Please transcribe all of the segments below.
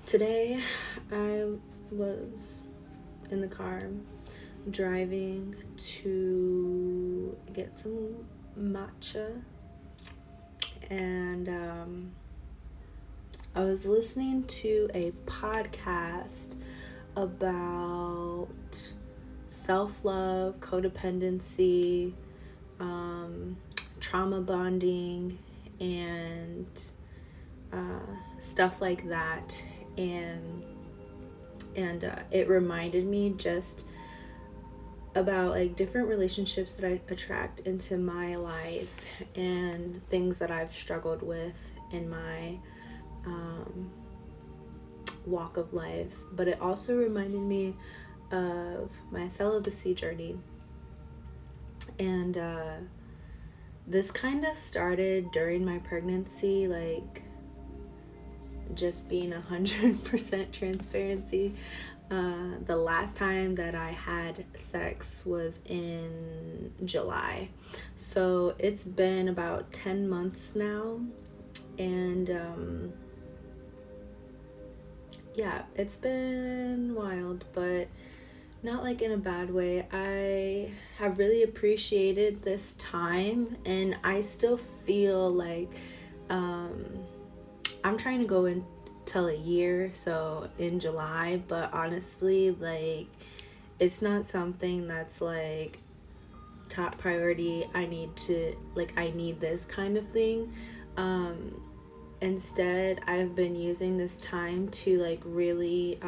Today I was in the car driving to get some matcha, and I was listening to a podcast about self-love, codependency, trauma bonding, and stuff like that. And it reminded me just about like different relationships that I attract into my life and things that I've struggled with in my walk of life. But it also reminded me of my celibacy journey. And this kind of started during my pregnancy, like just being 100% transparency. The last time that I had sex was in July. So it's been about 10 months now. And yeah, it's been wild, but not like in a bad way. I have really appreciated this time, and I still feel like I'm trying to go until a year, so in July, but honestly, like, it's not something that's like top priority. I need this kind of thing. Instead, I've been using this time to like really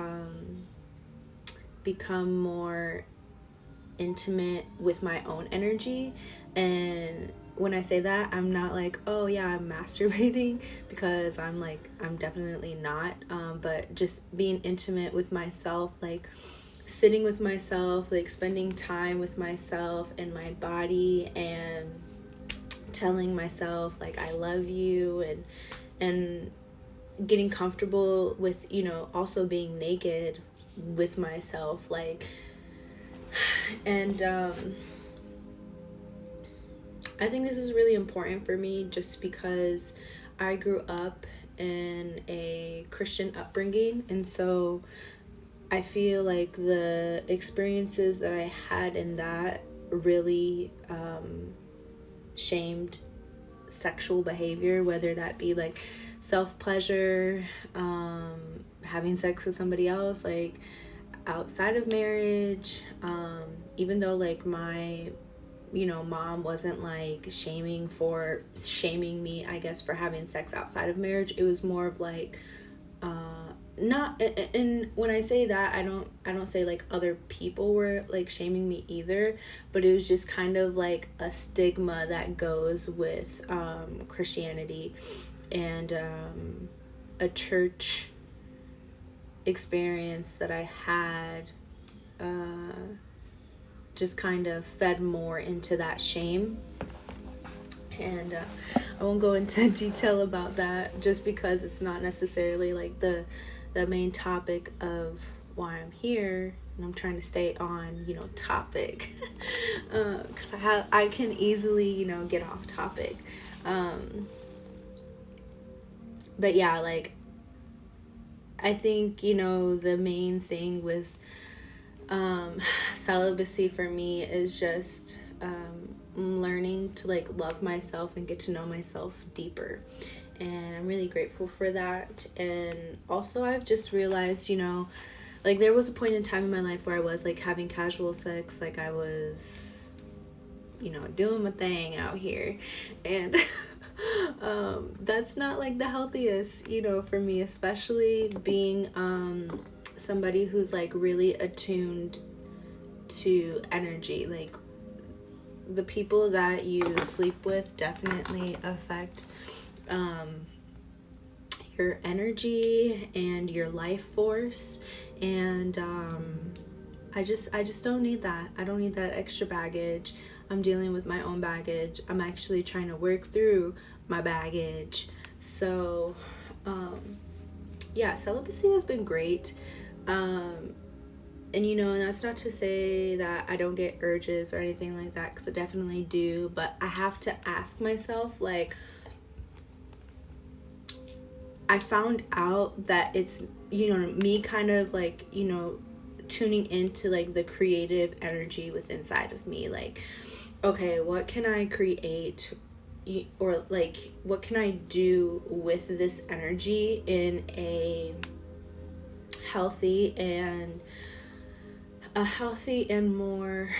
become more intimate with my own energy. And when I say that, I'm not like, oh yeah, I'm masturbating, because I'm definitely not, but just being intimate with myself, like sitting with myself, like spending time with myself and my body, and telling myself like I love you, and getting comfortable with, also being naked with myself, like. And I think this is really important for me just because I grew up in a Christian upbringing, and so I feel like the experiences that I had in that really shamed sexual behavior, whether that be like self-pleasure, having sex with somebody else, like outside of marriage, even though like my mom wasn't like shaming me, I guess, for having sex outside of marriage. It was more of like not, and when I say that, I don't say like other people were like shaming me either, but it was just kind of like a stigma that goes with Christianity, and a church experience that I had just kind of fed more into that shame. And I won't go into detail about that just because it's not necessarily like the main topic of why I'm here, and I'm trying to stay on topic, because I can easily get off topic, but yeah, like I think the main thing with celibacy for me is just learning to like love myself and get to know myself deeper, and I'm really grateful for that. And also I've just realized like there was a point in time in my life where I was like having casual sex, like I was doing my thing out here, and that's not like the healthiest for me, especially being somebody who's like really attuned to energy. Like the people that you sleep with definitely affect your energy and your life force, and I just don't need that. I don't need that extra baggage. I'm dealing with my own baggage. I'm actually trying to work through my baggage. So yeah, celibacy has been great. And and that's not to say that I don't get urges or anything like that, because I definitely do, but I have to ask myself, like, I found out that it's, me kind of like, tuning into like the creative energy within inside of me. Like, okay, what can I create, or like what can I do with this energy in a healthy and more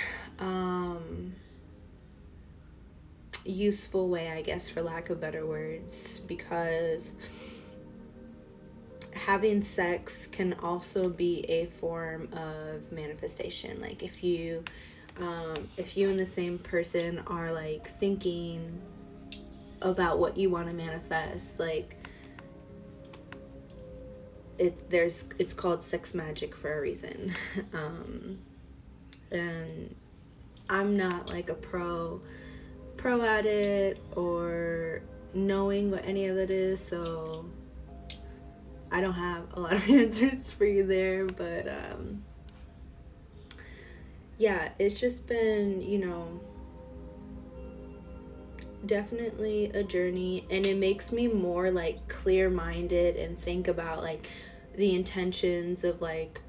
useful way, I guess, for lack of better words, because having sex can also be a form of manifestation. Like if you and the same person are like thinking about what you want to manifest, like it's called sex magic for a reason. And I'm not like a pro at it or knowing what any of it is, so I don't have a lot of answers for you there, but yeah, it's just been, definitely a journey, and it makes me more like clear-minded and think about like the intentions of like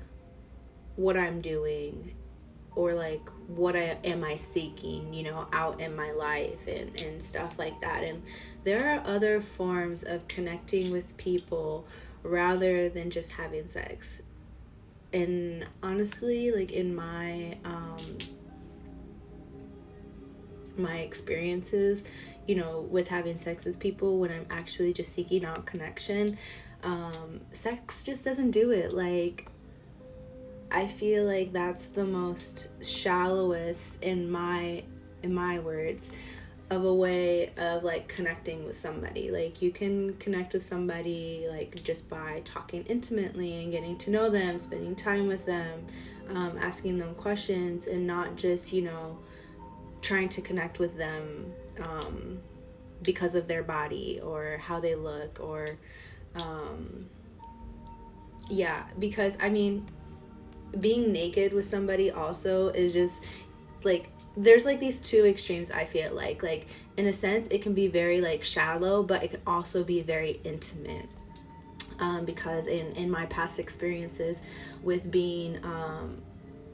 what I'm doing, or like what am I seeking, out in my life and stuff like that. And there are other forms of connecting with people rather than just having sex. And honestly, like in my my experiences, with having sex with people, when I'm actually just seeking out connection, sex just doesn't do it. Like, I feel like that's the most shallowest, in my words, of a way of like connecting with somebody. Like, you can connect with somebody like just by talking intimately and getting to know them, spending time with them, asking them questions, and not just trying to connect with them because of their body or how they look, or because I mean, being naked with somebody also is just like, there's like these two extremes. I feel like in a sense it can be very like shallow, but it can also be very intimate, because in my past experiences with being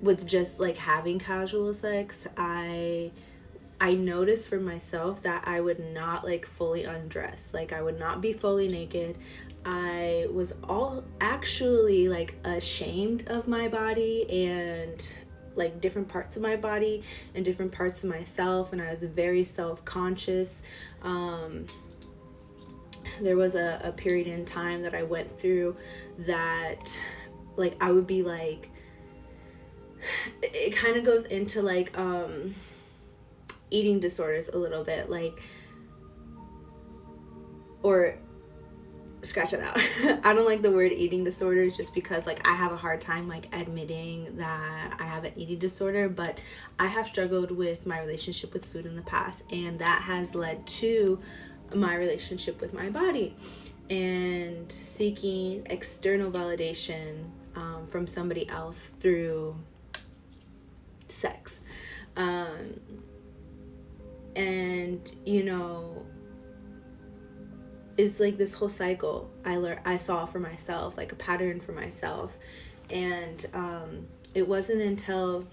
with just like having casual sex, I noticed for myself that I would not like fully undress. Like, I would not be fully naked. I was all actually like ashamed of my body and like different parts of my body and different parts of myself, and I was very self-conscious. There was a period in time that I went through that like I would be like, it kind of goes into like eating disorders a little bit, like, or scratch it out. I don't like the word eating disorders just because like I have a hard time like admitting that I have an eating disorder, but I have struggled with my relationship with food in the past, and that has led to my relationship with my body and seeking external validation from somebody else through sex. And it's like this whole cycle I saw for myself, like a pattern for myself. And it wasn't until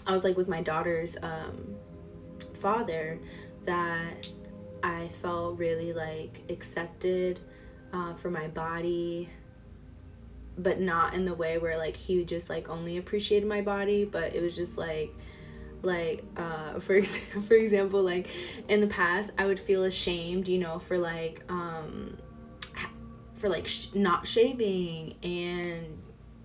I was like with my daughter's father that I felt really like accepted for my body, but not in the way where like he just like only appreciated my body, but it was just like for example, like in the past I would feel ashamed, for like not shaving, and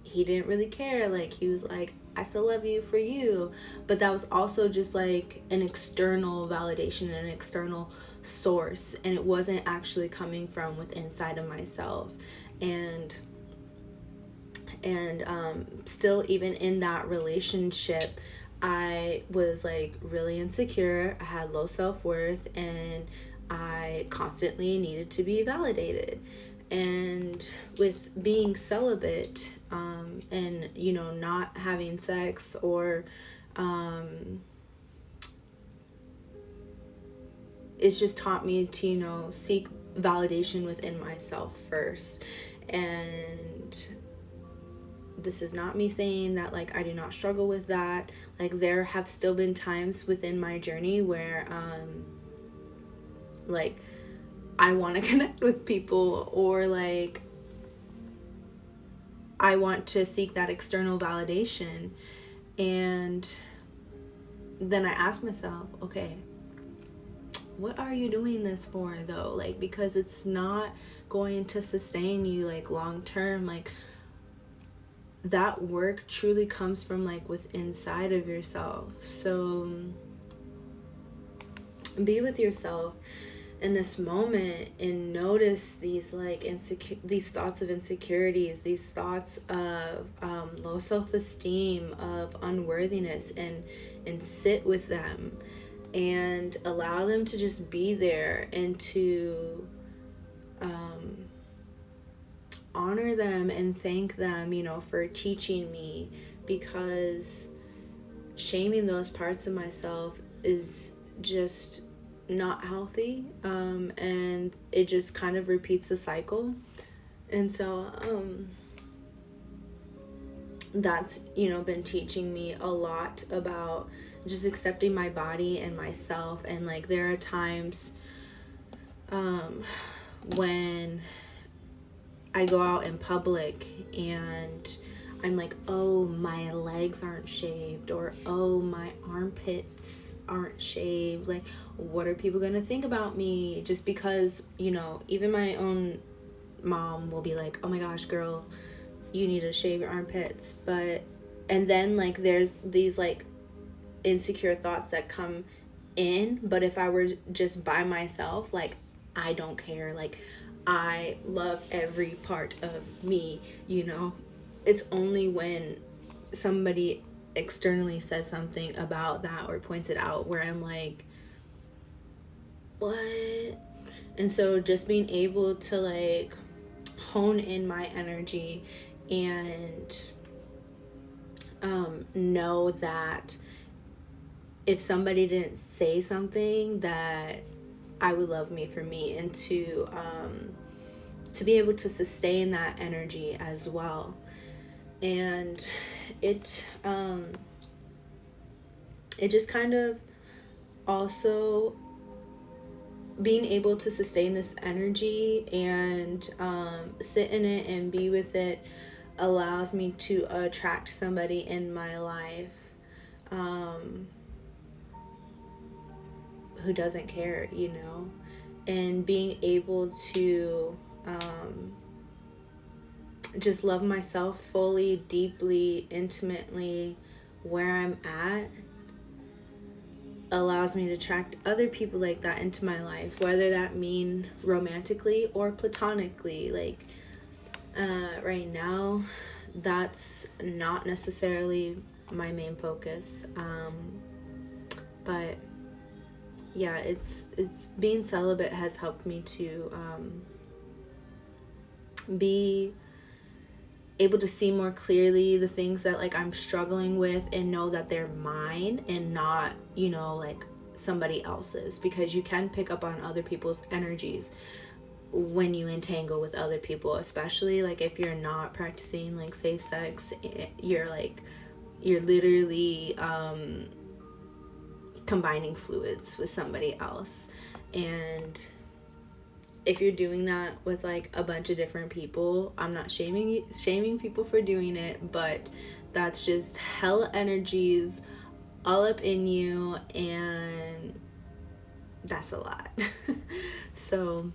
he didn't really care. Like, he was like, I still love you for you, but that was also just like an external validation and an external source, and it wasn't actually coming from within inside of myself. And still, even in that relationship, I was like really insecure. I had low self-worth, and I constantly needed to be validated. And with being celibate, and not having sex, or it's just taught me to seek validation within myself first. And this is not me saying that like I do not struggle with that. Like there have still been times within my journey where like I want to connect with people, or like I want to seek that external validation. And then I ask myself, okay, what are you doing this for though? Like, because it's not going to sustain you like long term. Like that work truly comes from like within inside of yourself. So be with yourself in this moment and notice these like these thoughts of insecurities, these thoughts of low self-esteem, of unworthiness, and sit with them and allow them to just be there, and to honor them and thank them, you know, for teaching me, because shaming those parts of myself is just not healthy, and it just kind of repeats the cycle. And so that's, you know, been teaching me a lot about just accepting my body and myself. And like there are times when I go out in public and I'm like, oh, my legs aren't shaved, or oh, my armpits aren't shaved. Like, what are people going to think about me? Just because, you know, even my own mom will be like, oh my gosh, girl, you need to shave your armpits. But, and then like there's these like insecure thoughts that come in. But if I were just by myself, like, I don't care. Like, I love every part of me, you know. It's only when somebody externally says something about that or points it out where I'm like, what? And so just being able to like hone in my energy and know that if somebody didn't say something, that I would love me for me, and to be able to sustain that energy as well. And it just kind of also being able to sustain this energy and sit in it and be with it allows me to attract somebody in my life who doesn't care, you know. And being able to just love myself fully, deeply, intimately where I'm at allows me to attract other people like that into my life, whether that mean romantically or platonically. Like right now, that's not necessarily my main focus, but yeah, it's being celibate has helped me to be able to see more clearly the things that like I'm struggling with, and know that they're mine and not, you know, like somebody else's, because you can pick up on other people's energies when you entangle with other people, especially like if you're not practicing like safe sex. You're literally combining fluids with somebody else. And if you're doing that with like a bunch of different people, I'm not shaming people for doing it, but that's just hell energies all up in you, and that's a lot. So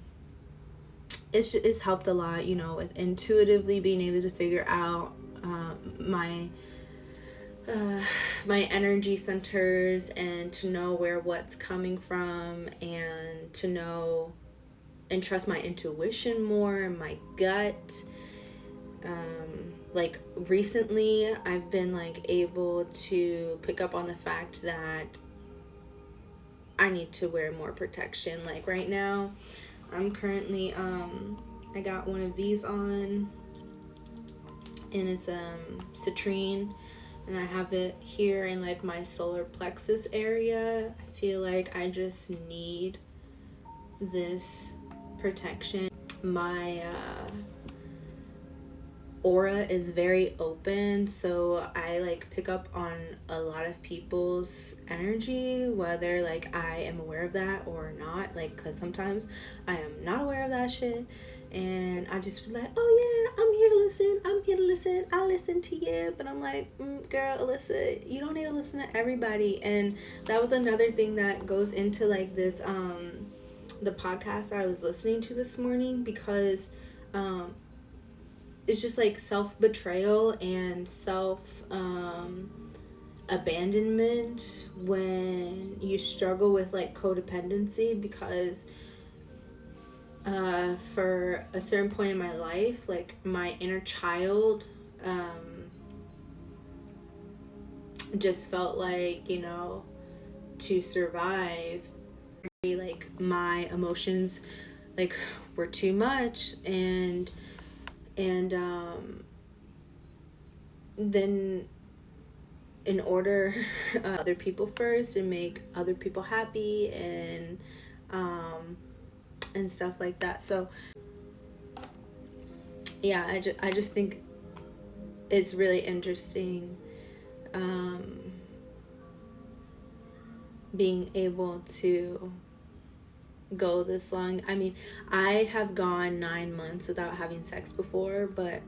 it's helped a lot, you know, with intuitively being able to figure out my energy centers, and to know where what's coming from, and to know and trust my intuition more, my gut. Like recently I've been like able to pick up on the fact that I need to wear more protection. Like right now I'm currently I got one of these on, and it's citrine, and I have it here in like my solar plexus area. I feel like I just need this protection. My aura is very open, so I like pick up on a lot of people's energy, whether like I am aware of that or not, like, because sometimes I am not aware of that shit, and I just be like, oh yeah, I'm here to listen, I listen to you, but I'm like, girl, Alyssa, you don't need to listen to everybody. And that was another thing that goes into like this the podcast that I was listening to this morning, because it's just like self-betrayal and abandonment when you struggle with like codependency, because for a certain point in my life, like my inner child just felt like, you know, to survive, like my emotions like were too much, and then in order other people first and make other people happy, and stuff like that. So yeah, I just think it's really interesting being able to go this long. I mean, I have gone 9 months without having sex before, but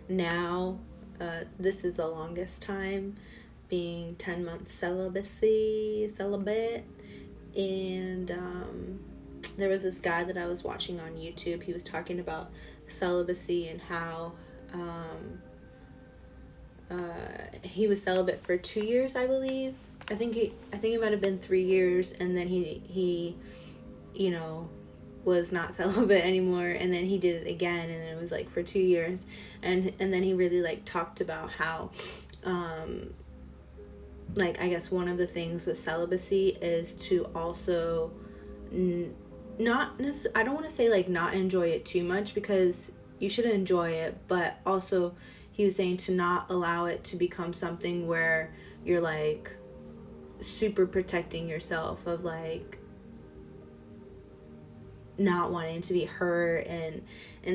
now this is the longest time, being 10 months celibate. And there was this guy that I was watching on YouTube. He was talking about celibacy and how he was celibate for 2 years, I believe. I think it might have been 3 years, and then he you know, was not celibate anymore, and then he did it again, and it was like for 2 years, and then he really like talked about how like, I guess one of the things with celibacy is to also I don't want to say like not enjoy it too much, because you should enjoy it, but also he was saying to not allow it to become something where you're like super protecting yourself of like not wanting to be hurt and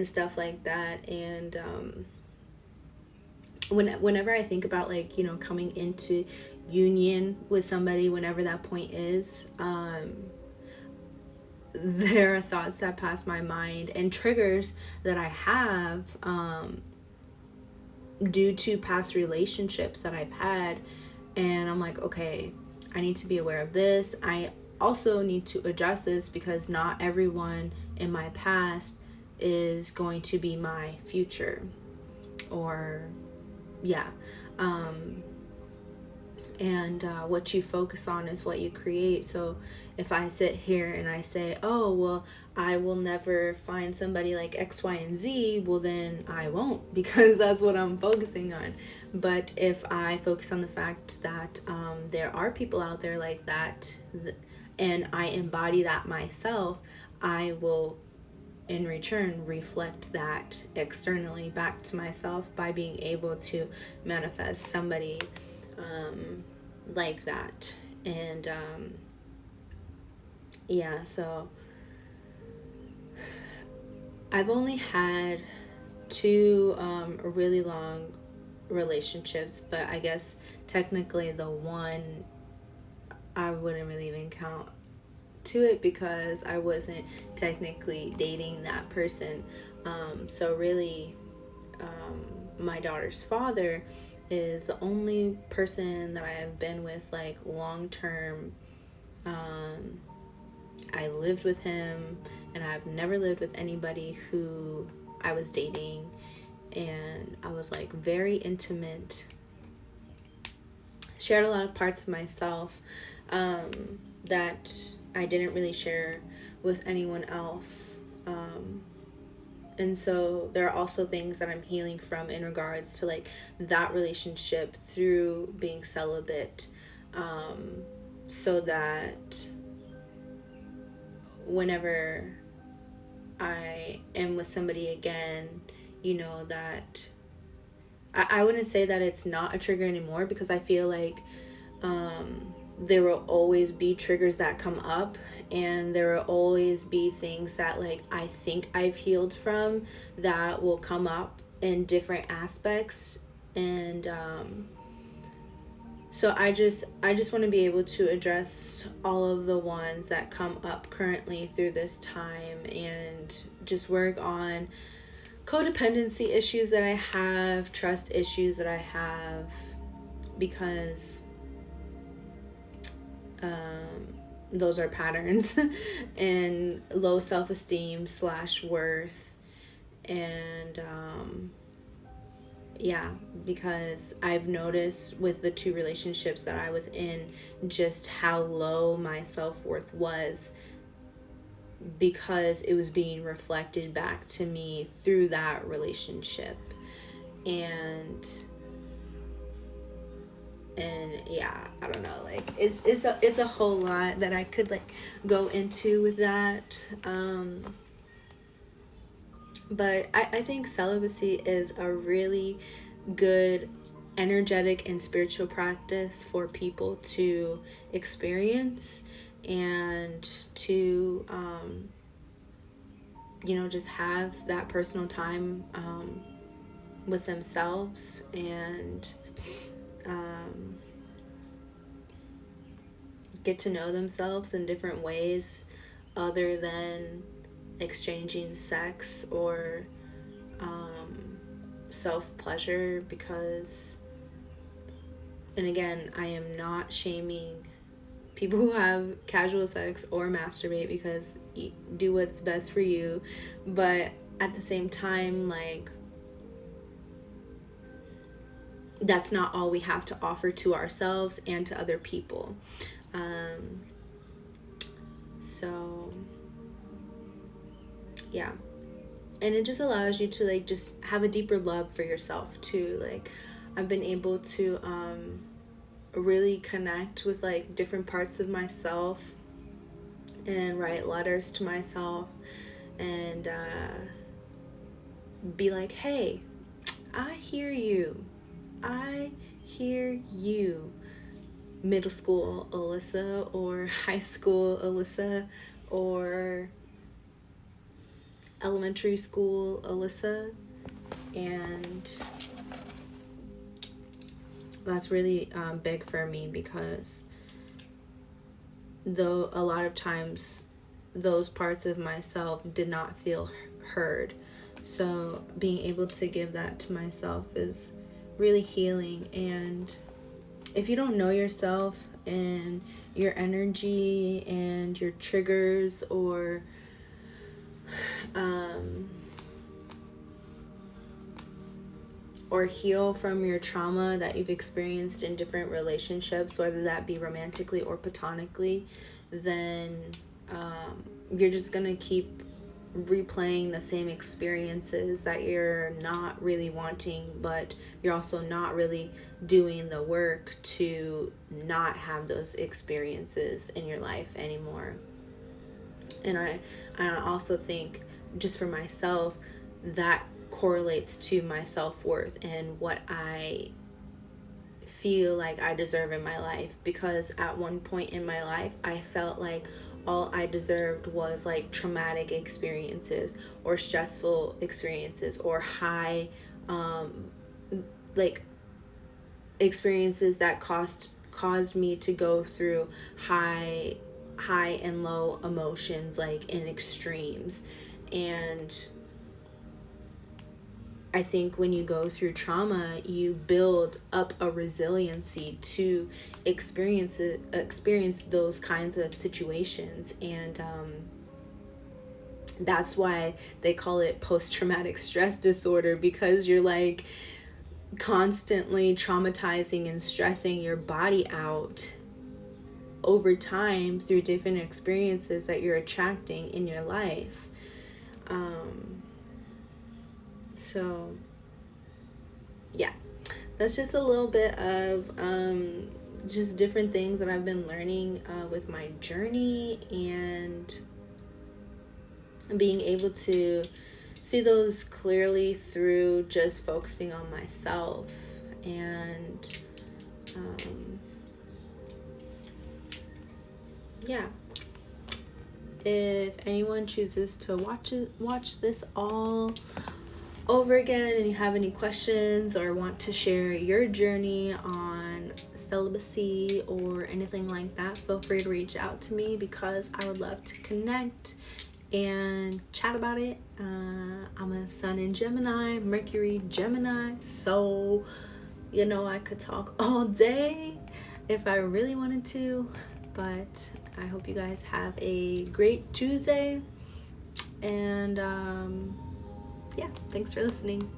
stuff like that. And whenever I think about like, you know, coming into union with somebody, whenever that point is, there are thoughts that pass my mind and triggers that I have due to past relationships that I've had, and I'm like, okay, I need to be aware of this. I also need to address this, because not everyone in my past is going to be my future, or yeah. And what you focus on is what you create. So if I sit here and I say, oh, well, I will never find somebody like X, Y, and Z, well, then I won't, because that's what I'm focusing on. But if I focus on the fact that there are people out there like that, and I embody that myself, I will in return reflect that externally back to myself by being able to manifest somebody like that. And yeah, so I've only had 2 really long relationships, but I guess technically the one I wouldn't really even count to it, because I wasn't technically dating that person. So really, my daughter's father is the only person that I have been with like long term. I lived with him, and I've never lived with anybody who I was dating, and I was like very intimate, shared a lot of parts of myself that I didn't really share with anyone else. And so there are also things that I'm healing from in regards to like that relationship through being celibate, so that whenever I am with somebody again, you know, that I wouldn't say that it's not a trigger anymore, because I feel like there will always be triggers that come up, and there will always be things that like I think I've healed from that will come up in different aspects. And so I just want to be able to address all of the ones that come up currently through this time, and just work on codependency issues that I have, trust issues that I have, because those are patterns and low self-esteem / worth. And yeah, because I've noticed with the 2 relationships that I was in just how low my self-worth was, because it was being reflected back to me through that relationship. And yeah, I don't know, like it's a whole lot that I could like go into with that. But I think celibacy is a really good energetic and spiritual practice for people to experience, and to just have that personal time with themselves, and get to know themselves in different ways other than exchanging sex or self-pleasure. Because, and again, I am not shaming people who have casual sex or masturbate, because do what's best for you, but at the same time, like, that's not all we have to offer to ourselves and to other people. So yeah, and it just allows you to like just have a deeper love for yourself too. Like, I've been able to really connect with like different parts of myself, and write letters to myself, and be like, hey, I hear you, middle school Alyssa, or high school Alyssa, or elementary school Alyssa. And that's really big for me, because though a lot of times those parts of myself did not feel heard, so being able to give that to myself is really healing. And if you don't know yourself and your energy and your triggers, or heal from your trauma that you've experienced in different relationships, whether that be romantically or platonically, then you're just gonna keep replaying the same experiences that you're not really wanting, but you're also not really doing the work to not have those experiences in your life anymore. And I also think, just for myself, that correlates to my self-worth and what I feel like I deserve in my life. Because at one point in my life, I felt like all I deserved was like traumatic experiences or stressful experiences or high like experiences that caused me to go through high and low emotions, like in extremes. And I think when you go through trauma, you build up a resiliency to experience those kinds of situations. And that's why they call it post-traumatic stress disorder, because you're like constantly traumatizing and stressing your body out over time through different experiences that you're attracting in your life. So yeah, that's just a little bit of just different things that I've been learning with my journey, and being able to see those clearly through just focusing on myself. And yeah, if anyone chooses to watch this all over again and you have any questions or want to share your journey on celibacy or anything like that, feel free to reach out to me, because I would love to connect and chat about it. I'm a Sun in Gemini, Mercury Gemini, so I could talk all day if I really wanted to. But I hope you guys have a great Tuesday, and yeah, thanks for listening.